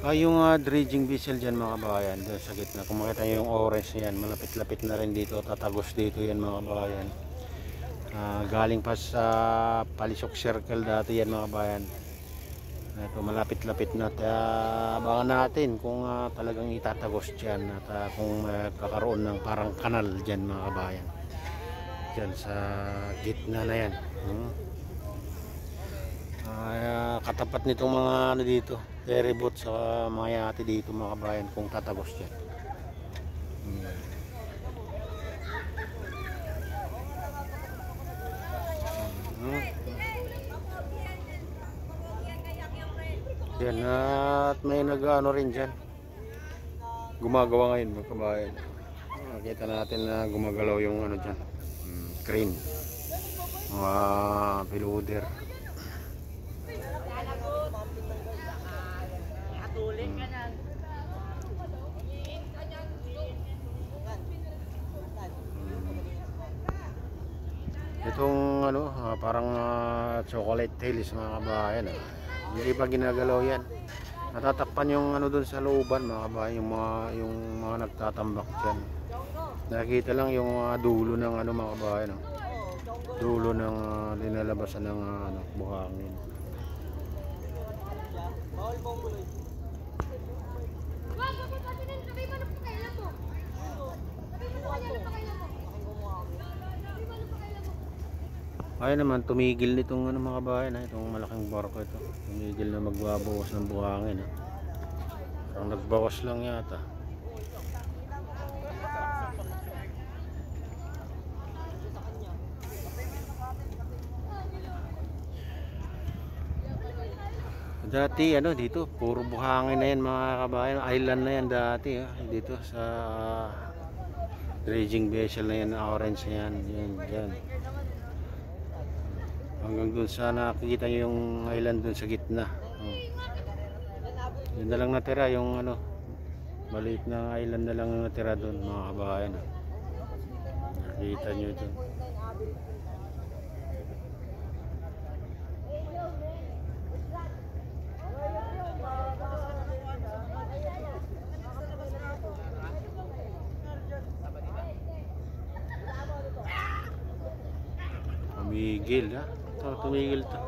Yung dredging vessel dyan mga kabayan, doon sa gitna. Kung makita nyo yung orange yan, malapit-lapit na rin dito, tatagos dito yan mga kabayan. Galing pa sa Palisok Circle dati yan mga kabayan. Ito malapit-lapit na, abangan natin kung talagang itatagos dyan at kung kakaroon ng parang kanal dyan mga kabayan, dyan sa gitna na yan. Katapat nitong mga ano dito, ferry boat sa mga yate dito mga kabayan kung tatagos dyan. Yan, at may nag-ano rin dyan, gumagawa ngayon mga kabayan. Nakita natin na gumagalaw yung ano dyan, crane, mga piloder. Itong ano, parang chocolate tails mga kabayan. Hindi pa ginagalaw yan. Natatakpan yung ano dun sa looban mga kabayan, yung mga nagtatambak dyan. Nakikita lang yung dulo ng ano mga kabayan, dulo ng dinalabasan ng ano, buhangin. Ayun naman, tumigil nitong ano mga kabayan, itong malaking barko ito. Tumigil na magbabawas ng buhangin. Parang nagbawas lang yata. Dati ano dito, puro buhangin na yan mga kabayan. Island na yan dati dito sa dredging vessel na yan, orange na yan. Yan. Hanggang dun sa nakikita nyo yung island dun sa gitna. Yun na lang natira, yung ano, maliit na island na lang natira dun mga kabayan. Nakikita nyo dun. Tumigil tumigil to.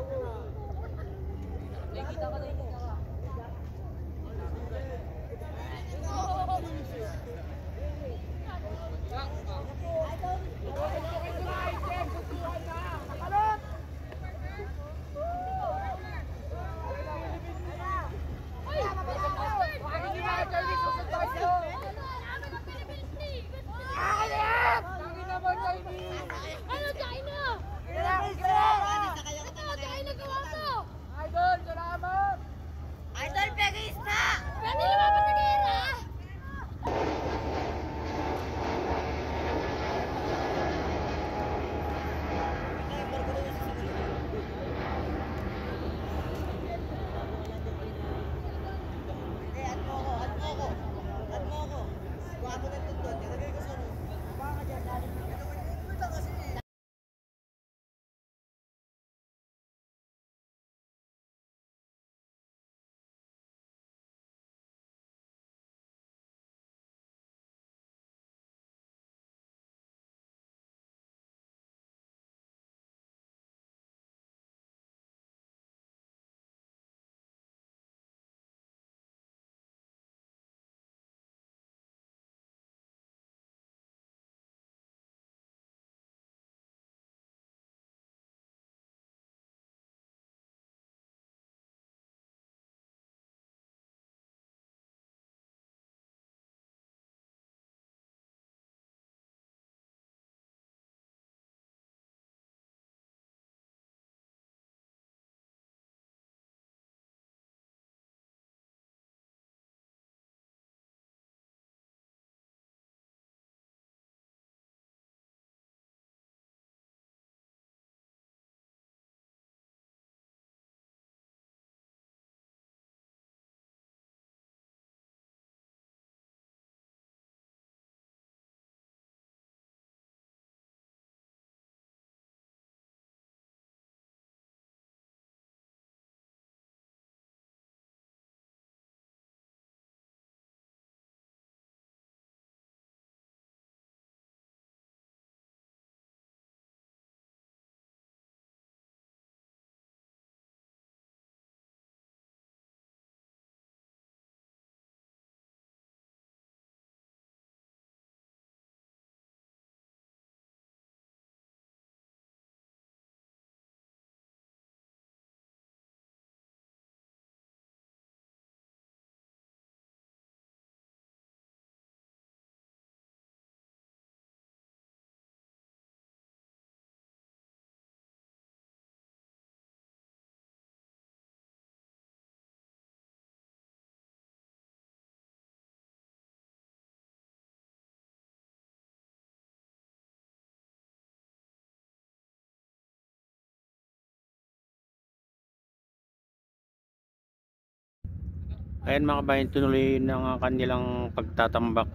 Ayan mga kabayan, tuloy ng kanilang pagtatambak,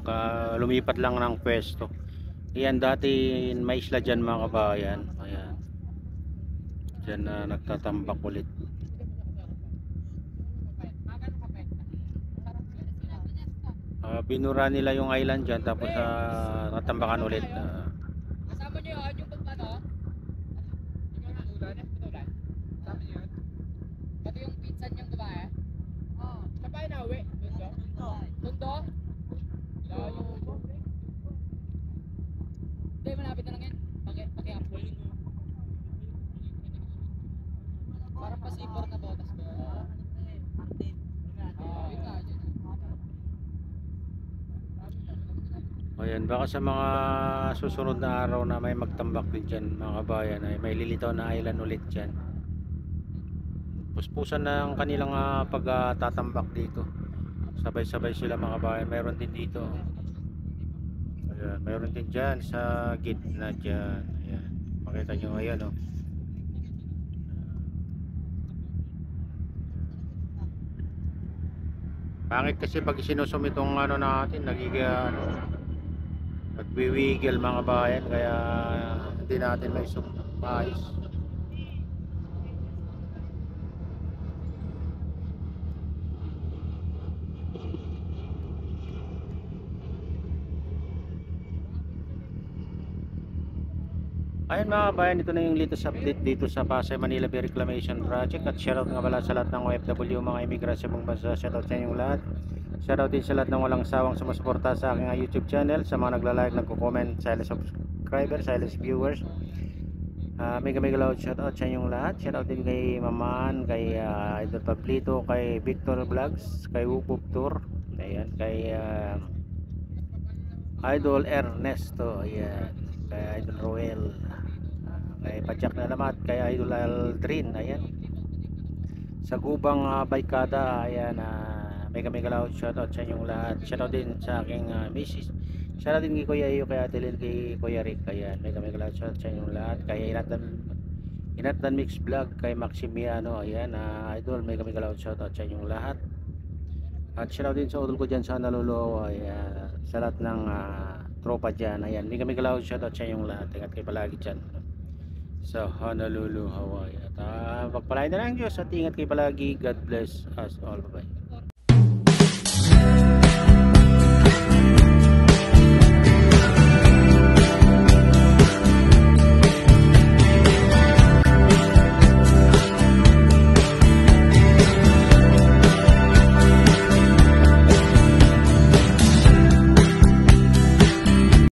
lumipat lang ng pwesto. Ayan, dati may isla dyan mga kabayan. Ayan, dyan na nagtatambak ulit. Binura nila yung island dyan, tapos natambakan ulit. Kasama niyo yun, yung ano? Pati yung pinsan niyang babae? Oo. Siya pa inawi? Tundo? Tundo? Layo mo. Hindi, malapit na lang yan. Paki-apple. Parang pasipor na botas ko. Yun nga, yun. Ayan, baka sa mga susunod na araw na may magtambak din dyan mga kabayan, ay may lilitaw na island ulit dyan. Puspusan na ang kanilang pagtatambak dito. Sabay-sabay sila mga kabayan. Mayroon din dito. Ayan, mayroon din dyan sa gitna dyan. Ayan, makita nyo ayan o. Pangit kasi pag sinusum itong ano natin, nagiging nagwiwigil mga kabayan, kaya hindi natin may ayos. Ayun mga kabayan, ito na yung latest update dito sa Pasay Manila Bay Reclamation Project. At shoutout nga pala sa lahat ng OFW, mga imigrasyon mong bansa. Shoutout sa inyong lahat. Shoutout din sa lahat ng walang sawang sumusuporta sa aking YouTube channel, sa mga nagla-like, nagko-comment, silent subscribers, silent viewers. Mega loud shoutout sa inyong lahat. Shoutout din kay Maman, kay Idol Pablito, kay Victor Vlogs, kay Wupup Tour, ayan, kay Idol Ernesto, ayan, kay Idol Roel, kay Pajak na Lamat, kay Idol Aldrin, ayan, sa Gubang Baykada, ayan, mega loud shoutout sa inyong lahat. Shoutout din sa aking misis. Shoutout din kay Kuya Iyo, kay Ate Lil, kay Kuya Rick, ayan, mega loud shoutout sa inyong lahat. Kay Inatan Mix Vlog, kay Maximiano, ayan, Idol, mega loud shoutout sa inyong lahat. At shoutout din sa udol ko dyan sa Nalolo, ayan, sa lahat ng tropa dyan, ayan, mega loud shoutout sa inyong lahat. Ingat kayo palagi dyan sa Honolulu, Hawaii. At pagpalain na lang Diyos at ingat kayo palagi. God bless us all. Bye bye.